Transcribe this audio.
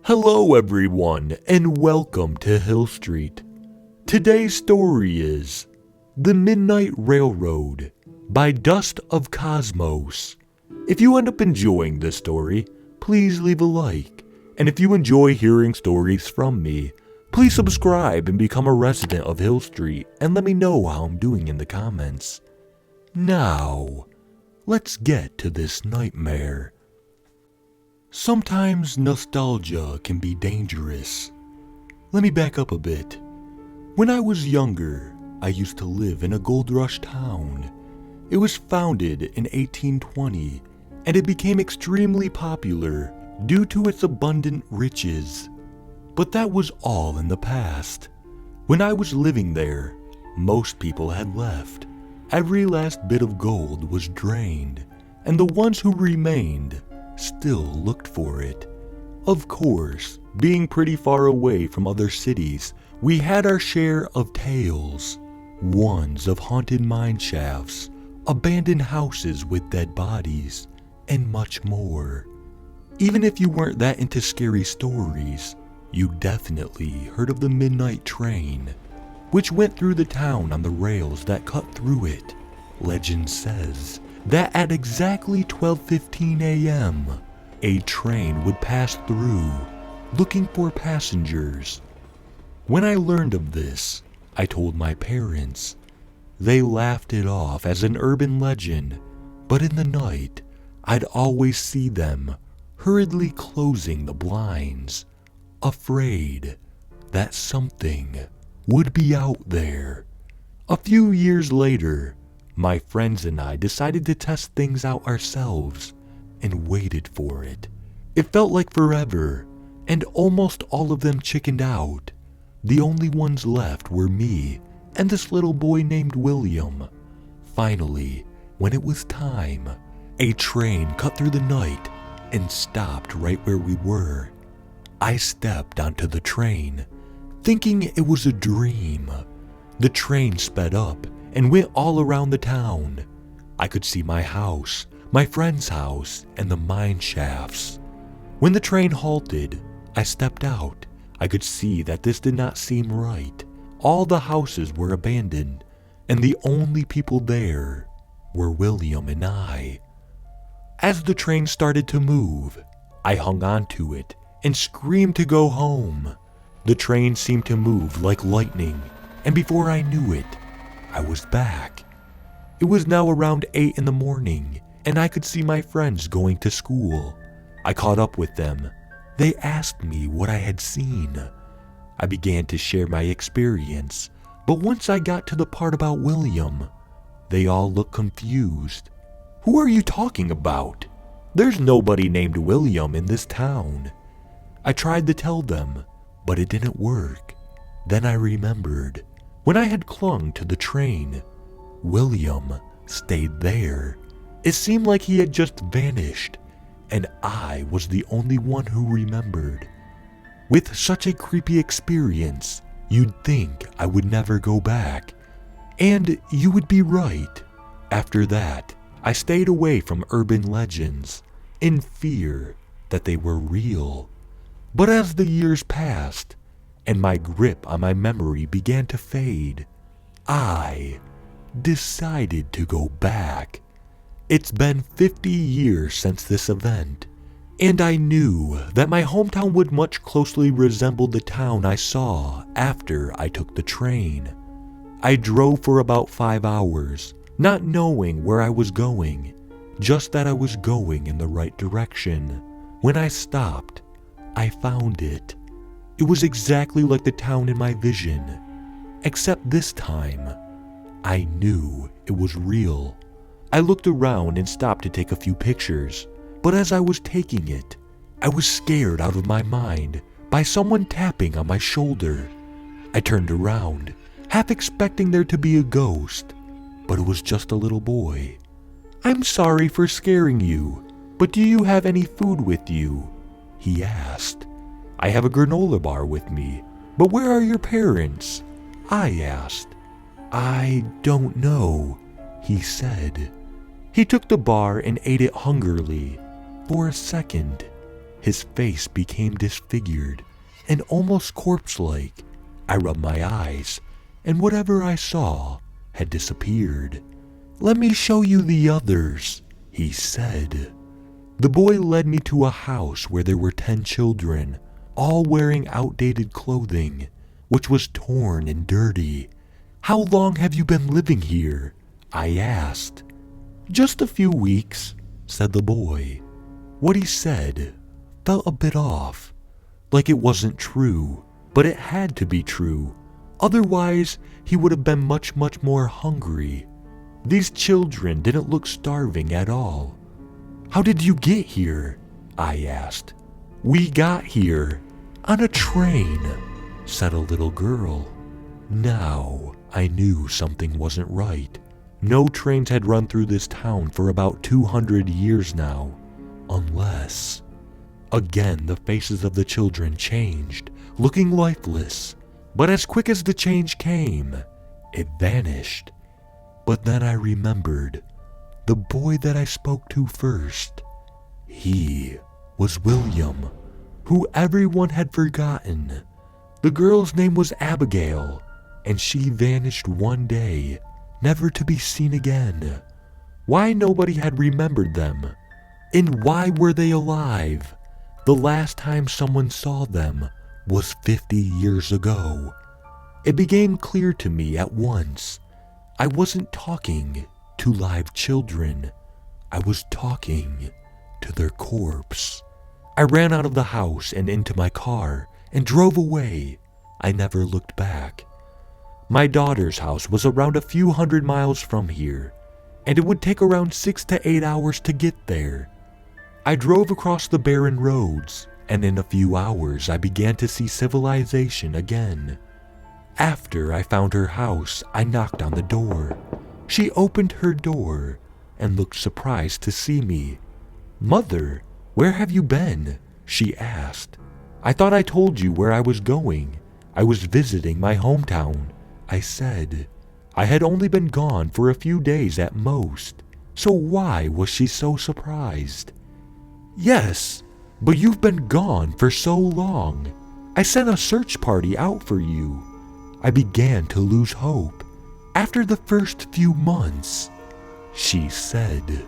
Hello everyone, and welcome to Hill Street. Today's story is The Midnight Railroad by Dust of Cosmos. If you end up enjoying this story, please leave a like. And if you enjoy hearing stories from me, please subscribe and become a resident of Hill Street and let me know how I'm doing in the comments. Now, let's get to this nightmare. Sometimes nostalgia can be dangerous. Let me back up a bit. When I was younger, I used to live in a gold rush town. It was founded in 1820, and it became extremely popular due to its abundant riches. But that was all in the past. When I was living there, most people had left. Every last bit of gold was drained, and the ones who remained still looked for it. Of course, being pretty far away from other cities, we had our share of tales. Ones of haunted mine shafts, abandoned houses with dead bodies, and much more. Even if you weren't that into scary stories, you definitely heard of the midnight train, which went through the town on the rails that cut through it. Legend says that at exactly 12:15 a.m., a train would pass through, looking for passengers. When I learned of this, I told my parents. They laughed it off as an urban legend, but in the night, I'd always see them hurriedly closing the blinds, afraid that something would be out there. A few years later, my friends and I decided to test things out ourselves and waited for it. It felt like forever, and almost all of them chickened out. The only ones left were me and this little boy named William. Finally, when it was time, a train cut through the night and stopped right where we were. I stepped onto the train, thinking it was a dream. The train sped up and went all around the town. I could see my house, my friend's house, and the mine shafts. When the train halted, I stepped out. I could see that this did not seem right. All the houses were abandoned, and the only people there were William and I. As the train started to move, I hung on to it and screamed to go home. The train seemed to move like lightning, and before I knew it, I was back. It was now around 8 in the morning, and I could see my friends going to school. I caught up with them. They asked me what I had seen. I began to share my experience, but once I got to the part about William, they all looked confused. "Who are you talking about? There's nobody named William in this town." I tried to tell them, but it didn't work. Then I remembered. When I had clung to the train, William stayed there. It seemed like he had just vanished, and I was the only one who remembered. With such a creepy experience, you'd think I would never go back. And you would be right. After that, I stayed away from urban legends, in fear that they were real. But as the years passed, and my grip on my memory began to fade, I decided to go back. It's been 50 years since this event, and I knew that my hometown would much closely resemble the town I saw after I took the train. I drove for about 5 hours, not knowing where I was going, just that I was going in the right direction. When I stopped, I found it. It was exactly like the town in my vision, except this time, I knew it was real. I looked around and stopped to take a few pictures, but as I was taking it, I was scared out of my mind by someone tapping on my shoulder. I turned around, half expecting there to be a ghost, but it was just a little boy. "I'm sorry for scaring you, but do you have any food with you?" he asked. "I have a granola bar with me, but where are your parents?" I asked. "I don't know," he said. He took the bar and ate it hungrily. For a second, His face became disfigured and almost corpse-like. I rubbed my eyes, and whatever I saw had disappeared. "Let me show you the others," he said. The boy led me to a house where there were 10 children, all wearing outdated clothing, which was torn and dirty. "How long have you been living here?" I asked. "Just a few weeks," said the boy. What he said felt a bit off, like it wasn't true, but it had to be true. Otherwise, he would have been much more hungry. These children didn't look starving at all. "How did you get here?" I asked. "We got here on a train," said a little girl. Now I knew something wasn't right. No trains had run through this town for about 200 years now, unless... Again, the faces of the children changed, looking lifeless. But as quick as the change came, it vanished. But then I remembered the boy that I spoke to first. He was William, who everyone had forgotten. The girl's name was Abigail, and she vanished one day, never to be seen again. Why nobody had remembered them? And why were they alive? The last time someone saw them was 50 years ago. It became clear to me at once. I wasn't talking to live children. I was talking to their corpse. I ran out of the house and into my car and drove away. I never looked back. My daughter's house was around a few hundred miles from here, and it would take around 6 to 8 hours to get there. I drove across the barren roads, and in a few hours I began to see civilization again. After I found her house, I knocked on the door. She opened her door and looked surprised to see me. "Mother, where have you been?" she asked. "I thought I told you where I was going. I was visiting my hometown," I said. I had only been gone for a few days at most, so why was she so surprised? "Yes, but you've been gone for so long. I sent a search party out for you." I began to lose hope. "After the first few months," she said.